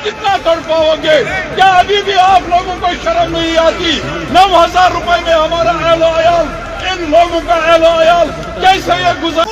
कितना तड़पाओगे? क्या अभी भी आप लोगों को शर्म नहीं आती? 9,000 रुपए में हमारा एहलो अयाल, इन लोगों का एहलो अयाल कैसे ये गुजार?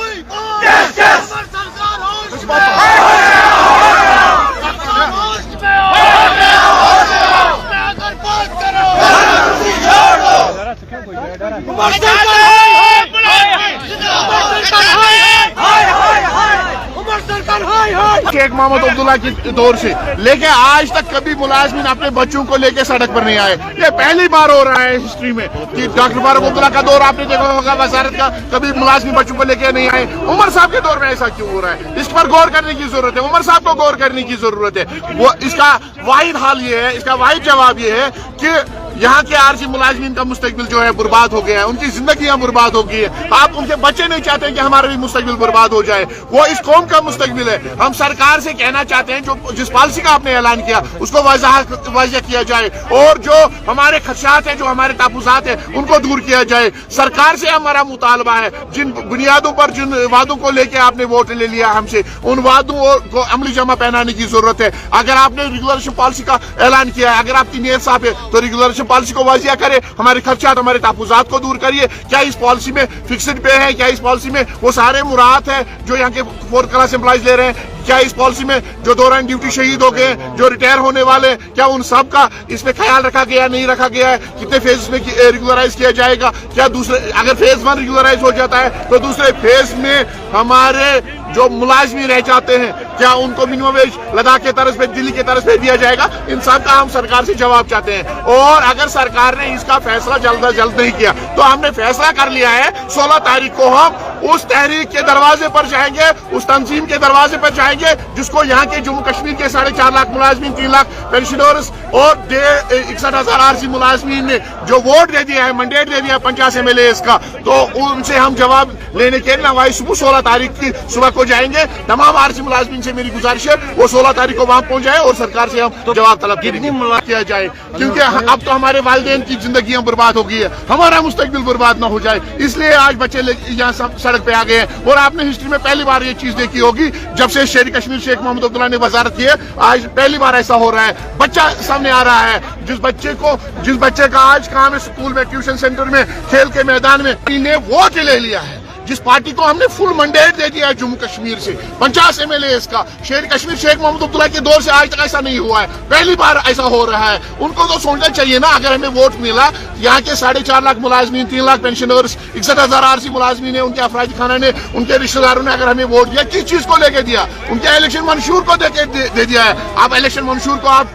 शेख मोहम्मद अब्दुल्ला की दौर से लेके आज तक कभी मुलाजिमीन अपने बच्चों को लेके सड़क पर नहीं आए। ये पहली बार हो रहा है हिस्ट्री में कि डॉक्टर फारूक अब्दुल्ला का दौर आपने देखा होगा वजारत का, कभी मुलाजिमीन बच्चों को लेके नहीं आए। उमर साहब के दौर में ऐसा क्यों हो रहा है? इस पर गौर करने की जरूरत है। उमर साहब को गौर करने की जरूरत है। वो इसका वाहिद हाल ये है, इसका वाहिद जवाब ये है कि यहाँ के आरजी मुलाजिमीन का मुस्तकबिल जो है बर्बाद हो गया है, उनकी जिंदगियां बर्बाद हो गई है। आप उनके बच्चे नहीं चाहते कि हमारा भी मुस्तकबिल बर्बाद हो जाए। वो इस कौम का मुस्तकबिल है। हम सरकार से कहना चाहते हैं जो जिस पॉलिसी का आपने ऐलान किया उसको वाज़ह किया जाए और जो हमारे खदशात हैं, जो हमारे तहफ़्फ़ुज़ात हैं, उनको दूर किया जाए। सरकार से हमारा मुतालबा है जिन बुनियादों पर, जिन वादों को लेकर आपने वोट ले लिया हमसे, उन वादों को अमली जमा पहनाने की जरूरत है। अगर आपने रेगुलेशन पॉलिसी का ऐलान किया है, अगर आपकी नीयत साफ है तो रेगुलेशन पॉलिसी को वाजिया करे, हमारे खर्चात, हमारे तहफ़्फ़ुज़ात को दूर करिए। क्या इस पॉलिसी में फिक्स्ड पे है? क्या इस पॉलिसी में वो सारे मुराद है जो यहाँ के 4th क्लास एम्प्लॉइज ले रहे हैं? क्या इस पॉलिसी में जो दौरान ड्यूटी शहीद हो गए, जो रिटायर होने वाले, क्या उन सब का इसमें ख्याल रखा गया, नहीं रखा गया है? कितने फेज में रेगुलराइज किया जाएगा? क्या दूसरे, अगर फेज 1 रेगुलराइज हो जाता है तो दूसरे फेज में हमारे जो मुलाजिमीन रह जाते हैं, क्या उनको मिनिमम वेज लद्दाख के तरफ पे, दिल्ली के तरफ पे दिया जाएगा? इन सब का हम सरकार से जवाब चाहते हैं। और अगर सरकार ने इसका फैसला जल्द अज जल्द नहीं किया तो हमने फैसला कर लिया है 16 तारीख को हम उस तहरीक के दरवाजे पर जाएंगे, उस तंजीम के दरवाजे पर जाएंगे जिसको यहाँ के जम्मू कश्मीर के 4.5 लाख मुलाजिमीन, 3 लाख पेंशनर्स और 61,000 आरजी मुलाजिमीन ने जो वोट दे दिया है, मैंडेट दे दिया है 50 MLAs का, तो उनसे हम जवाब लेने के लिए सुबह 16 तारीख की सुबह को जाएंगे। तमाम आरजी मुलाजिमीन से मेरी गुजारिश है वो 16 तारीख को वहां पहुंच जाए और सरकार से हम जवाब तलब किया जाए, क्योंकि अब तो हमारे वालिदैन की जिंदगियां बर्बाद हो गई है, हमारा मुस्तकबिल बर्बाद ना हो जाए, इसलिए आज बच्चे यहाँ सड़क पे आ गए हैं। और आपने हिस्ट्री में पहली बार ये चीज देखी होगी जब से शेर कश्मीर शेख मोहम्मद अब्दुल्ला ने वजारत की है, आज पहली बार ऐसा हो रहा है। बच्चा सामने आ रहा है, जिस बच्चे का आज काम है स्कूल में, ट्यूशन सेंटर में, खेल के मैदान में, इन्हें वोट ले लिया है। जिस पार्टी को हमने फुल मैंडेट दे दिया है जम्मू कश्मीर से 50 MLAs का, शेर कश्मीर शेख मोहम्मद अब्दुल्ला के दौर से आज तक ऐसा नहीं हुआ है, पहली बार ऐसा हो रहा है। उनको तो सोचना चाहिए ना, अगर हमें वोट मिला, यहाँ के 4.5 लाख मुलाजिमीन, 3 लाख पेंशनर्स, 61,000 आरसी मुलाजिमीन ने, उनके अफराज खाना ने, उनके रिश्तेदारों ने अगर हमें वोट दिया, किस चीज को लेके दिया? उनके इलेक्शन मंशूर को दे दिया है। अब इलेक्शन मंशूर को आप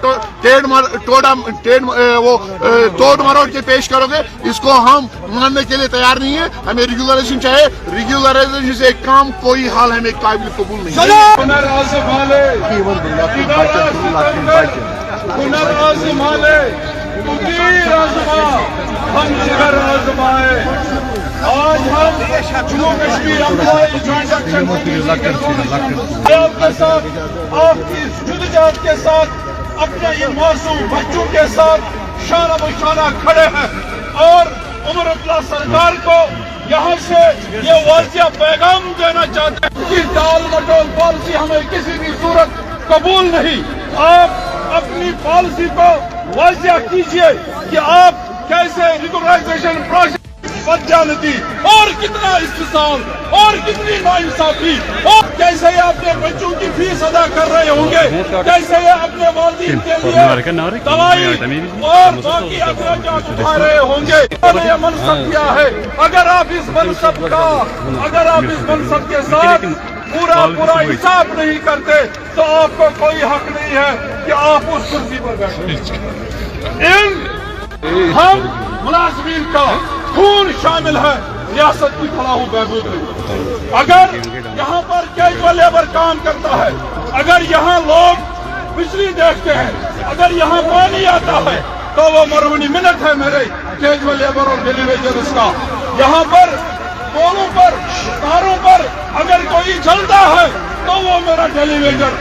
तोड़ मरोड़ के पेश करोगे, इसको हम मानने के लिए तैयार नहीं है। हमें रेगुलराइजेशन चाहिए, रेगुलराइजेशन से काम कोई हाल हमें काबिल कबूल नहीं है। आज हम Jammu Kashmir employees joint action आपके साथ, आपकी जुदजात के साथ, अपने इन मासूम बच्चों के साथ शाना बशाना खड़े हैं और उमर अब्दुल्ला सरकार को यहाँ से ये वाजिया पैगाम देना चाहते हैं कि टाल मटोल पॉलिसी हमें किसी भी सूरत कबूल नहीं। आप अपनी पॉलिसी को वाजिया कीजिए कि आप कैसे रेगुलराइजेशन प्रोसेस बच जाने दी, और कितना इस्तेसाल और कितनी नाइंसाफी, और कैसे अपने बच्चों की फीस अदा कर रहे होंगे, कैसे अपने वालिदैन के लिए दवाई और बाकी अखराजात उठा रहे होंगे। ये मनसब किया है, अगर आप इस मनसब के साथ पूरा हिसाब नहीं करते तो आपको कोई हक नहीं है कि आप उस कुर्सी पर बैठे। हम मुलाजिमीन का खून शामिल है रियासत की फलाह बहबूद में। अगर यहाँ पर कैजुअल लेबर काम करता है, अगर यहाँ लोग बिजली देखते हैं, अगर यहाँ पानी आता है, तो वो मरहूनी मिनट है मेरे कैजुअल लेबर और डेली वेजर्स का। यहाँ पर पोलों पर, तारों पर अगर कोई जलता है तो वो मेरा डेली वेजर।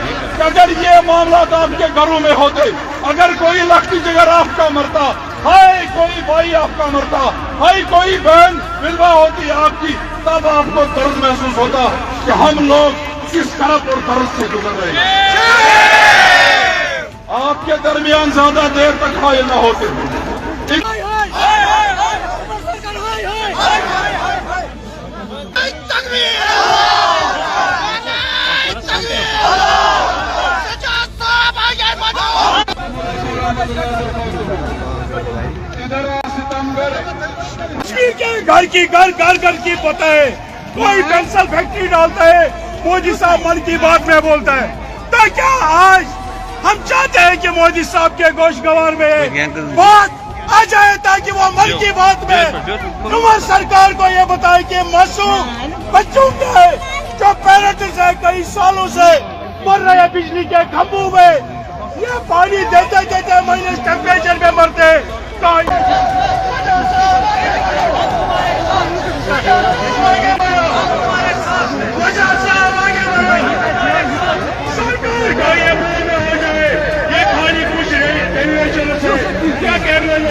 अगर ये मामला आपके घरों में होते, अगर कोई लखती जगह आपका मरता, हाय कोई भाई आपका मरता, हाय कोई बहन विधवा होती आपकी, तब आपको दर्द महसूस होता कि हम लोग किस तरफ और दर्द से गुजर रहे हैं। आपके दरमियान ज्यादा देर तक हायल न होते। कश्मीर के घर की घर की पता है, कोई पेंसिल फैक्ट्री डालता है, मोदी साहब मन की बात में बोलता है। तो क्या आज हम चाहते हैं कि मोदी साहब के गोशगवार में बात आ जाए ताकि वो मन की बात में नमर सरकार को ये बताए कि मासूम बच्चों के जो पेरेंट्स है कई सालों से मर रहे हैं बिजली के खंभों में, ये पानी देते देते माइनस टेम्परेचर में मरते। तो सरकार का ये मामला हो जाए, ये खाली पूछ रहे हैं क्या कहना है।